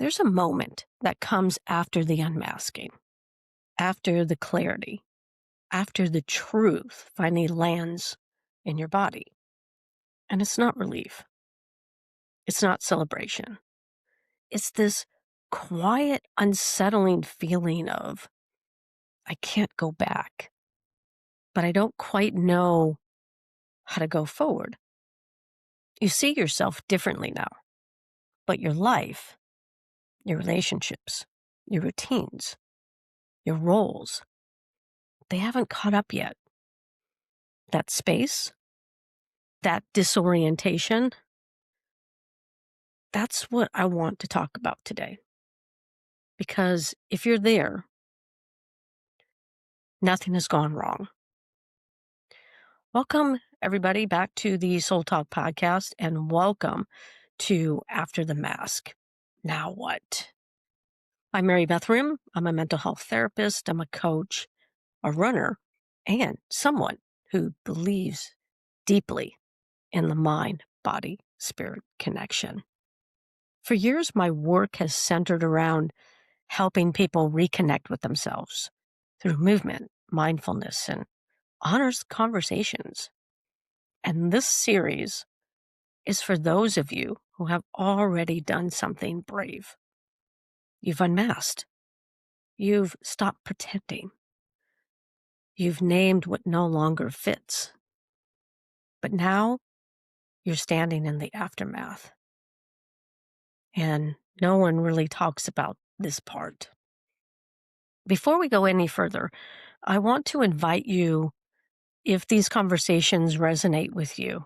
There's a moment that comes after the unmasking, after the clarity, after the truth finally lands in your body. And it's not relief. It's not celebration. It's this quiet, unsettling feeling of, I can't go back, but I don't quite know how to go forward. You see yourself differently now, but your life, your relationships, your routines, your roles, they haven't caught up yet. That space, that disorientation, that's what I want to talk about today. Because if you're there, nothing has gone wrong. Welcome, everybody, back to the Soul Talk podcast, and welcome to After the Mask. Now what? I'm Marybeth. I'm a mental health therapist. I'm a coach, a runner, and someone who believes deeply in the mind, body, spirit connection. For years, my work has centered around helping people reconnect with themselves through movement, mindfulness, and honest conversations. And this series is for those of you who have already done something brave. You've unmasked. You've stopped pretending. You've named what no longer fits. But now you're standing in the aftermath. And no one really talks about this part. Before we go any further, I want to invite you, if these conversations resonate with you,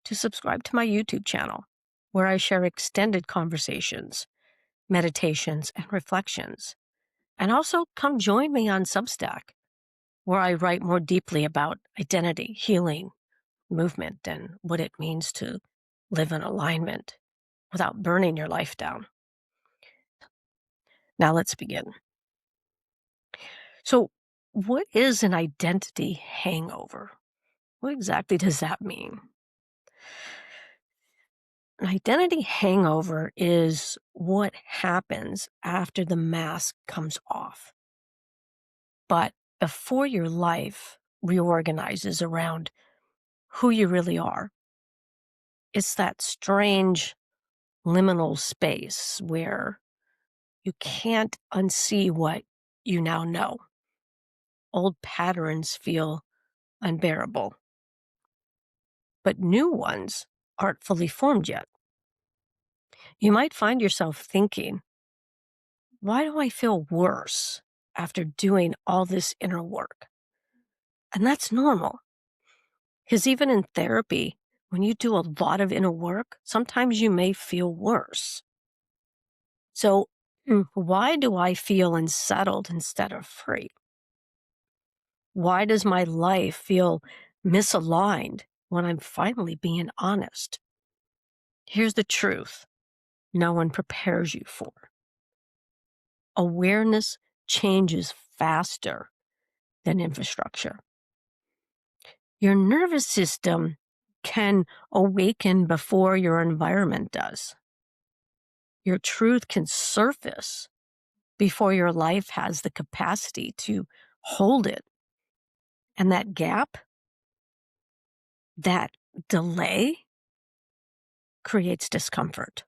to subscribe to my YouTube channel, where I share extended conversations, meditations, and reflections. And also come join me on Substack, where I write more deeply about identity, healing, movement, and what it means to live in alignment without burning your life down. Now let's begin. So, what is an identity hangover? What exactly does that mean? An identity hangover is what happens after the mask comes off, but before your life reorganizes around who you really are. It's that strange liminal space where you can't unsee what you now know. Old patterns feel unbearable, but new ones aren't fully formed yet. You might find yourself thinking, why do I feel worse after doing all this inner work? And that's normal. Because even in therapy, when you do a lot of inner work, sometimes you may feel worse. So, why do I feel unsettled instead of free? Why does my life feel misaligned when I'm finally being honest? Here's the truth no one prepares you for. Awareness changes faster than infrastructure. Your nervous system can awaken before your environment does. Your truth can surface before your life has the capacity to hold it. And that gap, that delay, creates discomfort.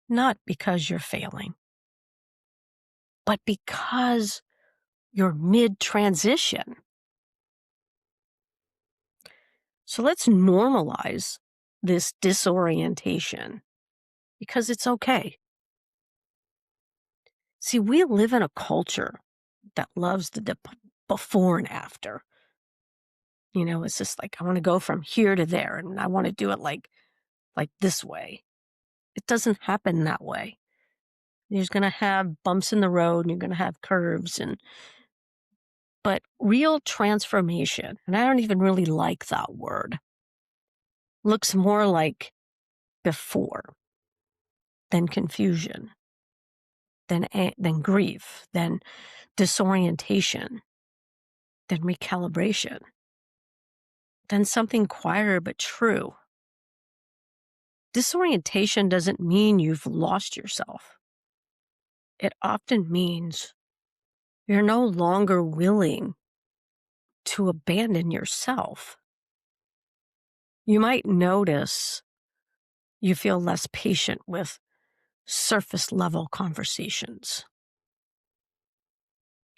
Not because you're failing, but because you're mid-transition. So let's normalize this disorientation because it's okay. See, we live in a culture that loves the before and after. You know, it's just like, I want to go from here to there and I want to do it like this way. It doesn't happen that way. You're going to have bumps in the road and you're going to have curves but real transformation, and I don't even really like that word, looks more like before, than confusion, than grief, than disorientation, than recalibration, than something quieter but true. Disorientation doesn't mean you've lost yourself. It often means you're no longer willing to abandon yourself. You might notice you feel less patient with surface level conversations.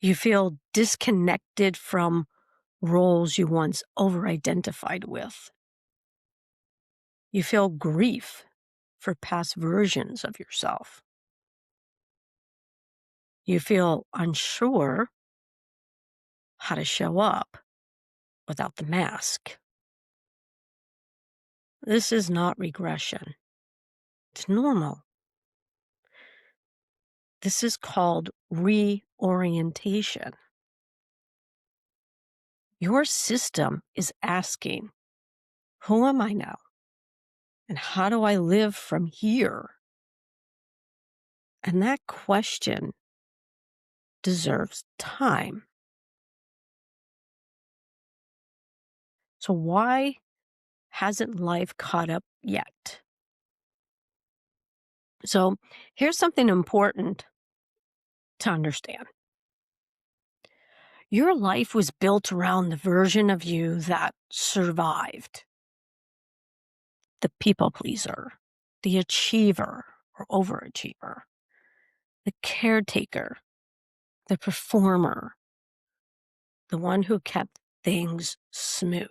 You feel disconnected from roles you once over identified with. You feel grief for past versions of yourself. You feel unsure how to show up without the mask. This is not regression. It's normal. This is called reorientation. Your system is asking, who am I now? And how do I live from here? And that question deserves time. So why hasn't life caught up yet? So here's something important to understand. Your life was built around the version of you that survived. The people pleaser, the achiever or overachiever, the caretaker, the performer, the one who kept things smooth,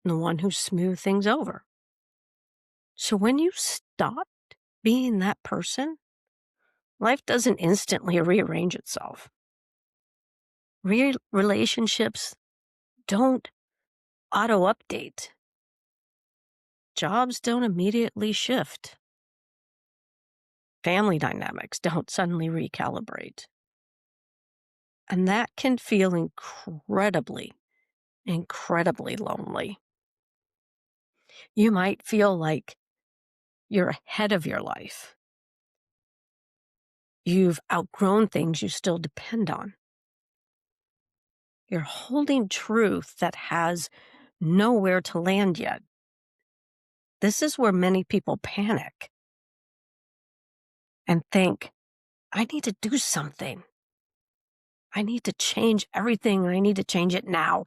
the one who smoothed things over. So when you stopped being that person, life doesn't instantly rearrange itself. Relationships don't auto update. Jobs don't immediately shift. Family dynamics don't suddenly recalibrate. And that can feel incredibly, incredibly lonely. You might feel like you're ahead of your life. You've outgrown things you still depend on. You're holding truth that has nowhere to land yet. This is where many people panic and think, I need to do something. I need to change everything. I need to change it now.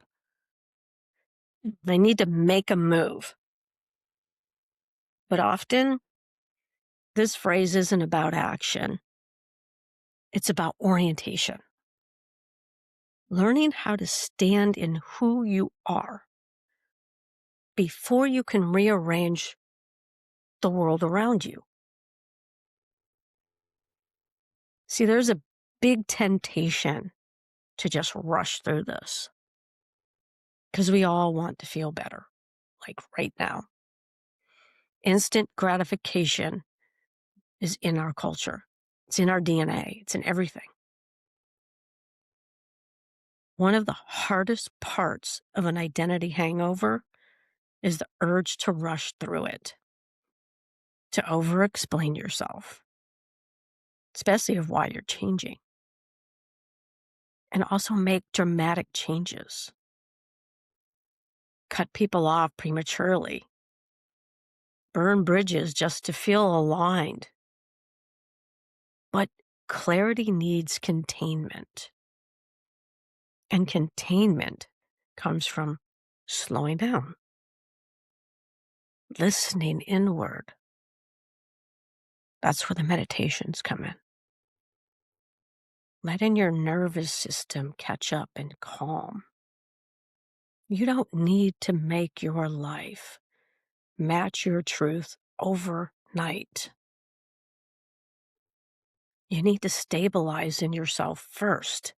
I need to make a move. But often, this phrase isn't about action. It's about orientation. Learning how to stand in who you are before you can rearrange the world around you. See, there's a big temptation to just rush through this because we all want to feel better, like right now. Instant gratification is in our culture. It's in our DNA. It's in everything. One of the hardest parts of an identity hangover is the urge to rush through it, to over-explain yourself, especially of why you're changing, and also make dramatic changes, cut people off prematurely, burn bridges just to feel aligned. But clarity needs containment. And containment comes from slowing down, listening inward. That's where the meditations come in. Letting your nervous system catch up and calm. You don't need to make your life match your truth overnight. You need to stabilize in yourself first.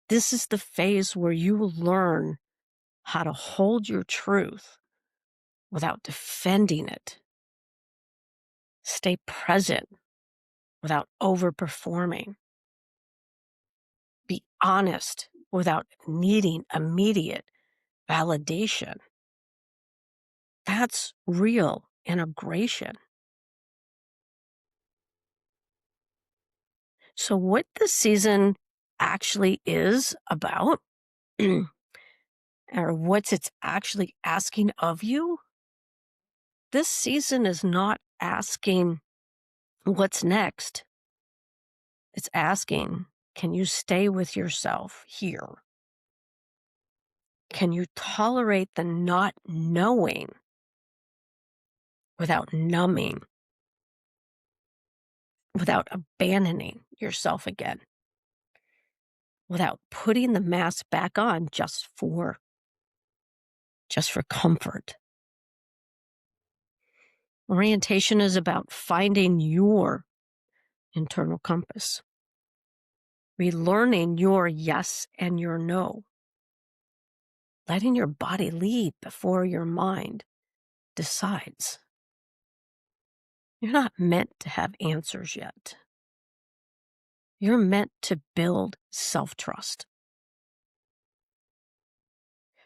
This is the phase where you learn how to hold your truth without defending it. Stay present without overperforming. Be honest without needing immediate validation. That's real integration. So, what the season actually is about, or what's it's actually asking of you, This season is not asking what's next. It's asking, can you stay with yourself here? Can you tolerate the not knowing without numbing, without abandoning yourself again, without putting the mask back on just for comfort? Orientation is about finding your internal compass, relearning your yes and your no, letting your body lead before your mind decides. You're not meant to have answers yet. You're meant to build self-trust.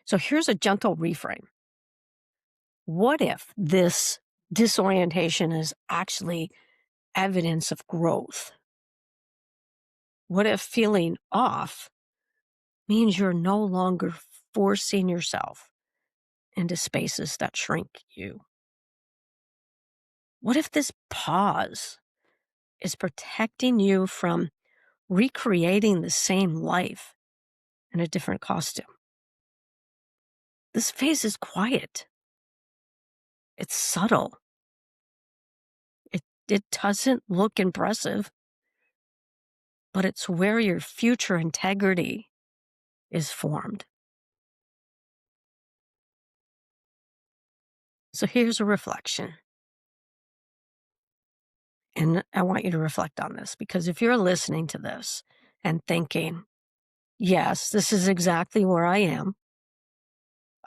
So here's a gentle reframe. What if this disorientation is actually evidence of growth? What if feeling off means you're no longer forcing yourself into spaces that shrink you? What if this pause is protecting you from recreating the same life in a different costume? This phase is quiet. It's subtle. It doesn't look impressive, but it's where your future integrity is formed. So here's a reflection. And I want you to reflect on this, because if you're listening to this and thinking, yes, this is exactly where I am,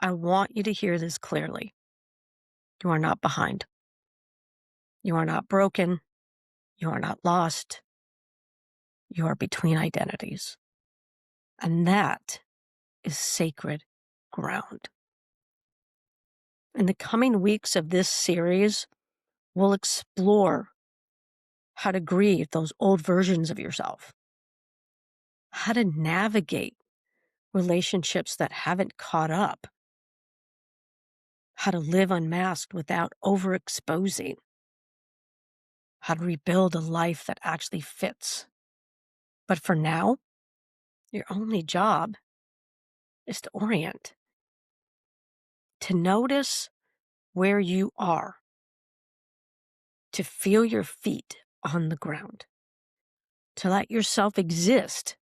I want you to hear this clearly. You are not behind. You are not broken. You are not lost. You are between identities. And that is sacred ground. In the coming weeks of this series, we'll explore how to grieve those old versions of yourself, how to navigate relationships that haven't caught up, how to live unmasked without overexposing, how to rebuild a life that actually fits. But for now, your only job is to orient, to notice where you are, to feel your feet on the ground, to let yourself exist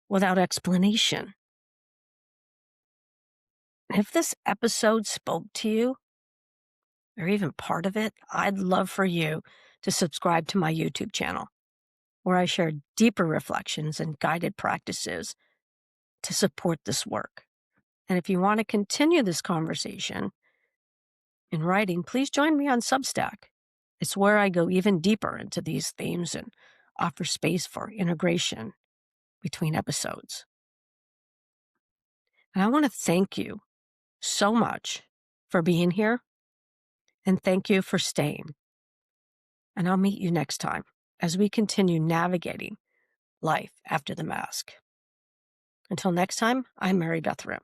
without explanation. If this episode spoke to you, or even part of it, I'd love for you to subscribe to my YouTube channel, where I share deeper reflections and guided practices to support this work. And if you want to continue this conversation in writing, please join me on Substack. It's where I go even deeper into these themes and offer space for integration between episodes. And I want to thank you so much for being here, and thank you for staying. And I'll meet you next time as we continue navigating life after the mask. Until next time, I'm Marybeth.